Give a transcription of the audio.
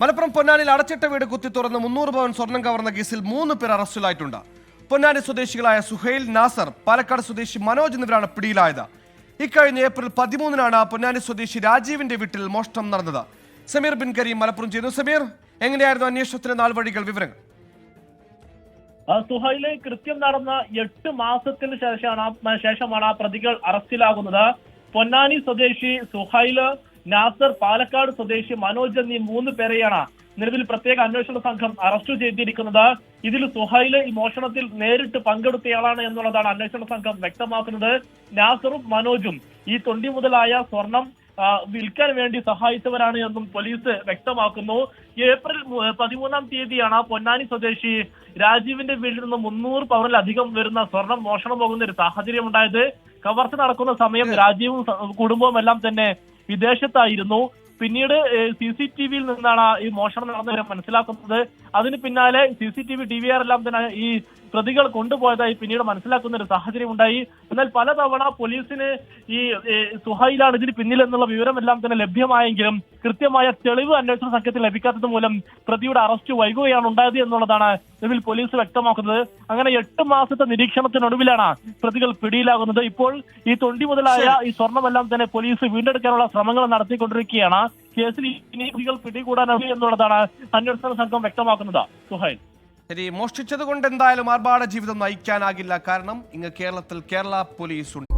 മലപ്പുറം പൊന്നാനിയിൽ അടച്ചിട്ട വീട് കുത്തി തുറന്ന് 300 പവൻ സ്വർണം കവർന്ന കേസിൽ 3 പേർ അറസ്റ്റിലായിട്ടുണ്ട്. പൊന്നാനി സ്വദേശികളായ സുഹൈൽ, നാസർ, പാലക്കാട് സ്വദേശി മനോജ് എന്നിവരാണ് പിടിയിലായത്. ഇക്കഴിഞ്ഞ ഏപ്രിൽ 13-നാണ് പൊന്നാനി സ്വദേശി രാജീവിന്റെ വീട്ടിൽ മോഷണം നടന്നത്. സമീർ ബിൻ കരീം മലപ്പുറം ചെയ്യുന്നു. സമീർ, എങ്ങനെയായിരുന്നു അന്വേഷണത്തിന്റെ നാൾവഴികൾ, വിവരങ്ങൾ? സുഹൈലെ, കൃത്യം നടന്ന 8 മാസത്തിന് ശേഷമാണ് പ്രതികൾ അറസ്റ്റിലാകുന്നത്. പൊന്നാനി സ്വദേശി സുഹൈല്, നാസർ, പാലക്കാട് സ്വദേശി മനോജ് എന്നീ 3 പേരെയാണ് നിലവിൽ പ്രത്യേക അന്വേഷണ സംഘം അറസ്റ്റ് ചെയ്തിരിക്കുന്നത്. ഇതിൽ സുഹൈല് ഈ മോഷണത്തിൽ നേരിട്ട് പങ്കെടുത്തയാളാണ് എന്നുള്ളതാണ് അന്വേഷണ സംഘം വ്യക്തമാക്കുന്നത്. നാസറും മനോജും ഈ തൊണ്ടി മുതലായ സ്വർണം വിൽക്കാൻ വേണ്ടി സഹായിച്ചവരാണ് എന്നും പോലീസ് വ്യക്തമാക്കുന്നു. ഏപ്രിൽ 13-ാം തീയതിയാണ് പൊന്നാനി സ്വദേശി രാജീവിന്റെ വീട്ടിൽ നിന്ന് 300 പവനിലധികം വരുന്ന സ്വർണം മോഷണം പോകുന്ന ഒരു സാഹചര്യം ഉണ്ടായത്. കവർച്ച നടക്കുന്ന സമയം രാജീവും കുടുംബവും എല്ലാം തന്നെ വിദേശത്തായിരുന്നു. പിന്നീട് CCTV നിന്നാണ് ഈ മോഷണം നടന്നവരെ മനസ്സിലാക്കുന്നത്. അതിന് പിന്നാലെ CCTV DVR എല്ലാം തന്നെ ഈ പ്രതികൾ കൊണ്ടുപോയതായി പിന്നീട് മനസ്സിലാക്കുന്ന ഒരു സാഹചര്യം ഉണ്ടായി. എന്നാൽ പലതവണ പോലീസിന് ഈ സുഹൈലാണ് ഇതിന് പിന്നിൽ എന്നുള്ള വിവരമെല്ലാം തന്നെ ലഭ്യമായെങ്കിലും കൃത്യമായ തെളിവ് അന്വേഷണ സംഘത്തിൽ ലഭിക്കാത്തത് മൂലം പ്രതിയുടെ അറസ്റ്റ് വൈകുകയാണ് ഉണ്ടായത് എന്നുള്ളതാണ് ഇതിൽ പോലീസ് വ്യക്തമാക്കുന്നത്. അങ്ങനെ 8 മാസത്തെ നിരീക്ഷണത്തിനൊടുവിലാണ് പ്രതികൾ പിടിയിലാകുന്നത്. ഇപ്പോൾ ഈ തൊണ്ടി മുതലായ ഈ സ്വർണ്ണമെല്ലാം തന്നെ പോലീസ് വീണ്ടെടുക്കാനുള്ള ശ്രമങ്ങൾ നടത്തിക്കൊണ്ടിരിക്കുകയാണ്. കേസിൽ ഇനി പ്രതികൾ പിടികൂടാനാവും എന്നുള്ളതാണ് അന്വേഷണ സംഘം വ്യക്തമാക്കുന്നത്. സുഹൈൽ, ശരി, മോഷ്ടിച്ചത് കൊണ്ട് എന്തായാലും ആർഭാട ജീവിതം നയിക്കാനാകില്ല. കാരണം ഇങ്ങ് കേരളത്തിൽ കേരള പോലീസ് ഉണ്ട്.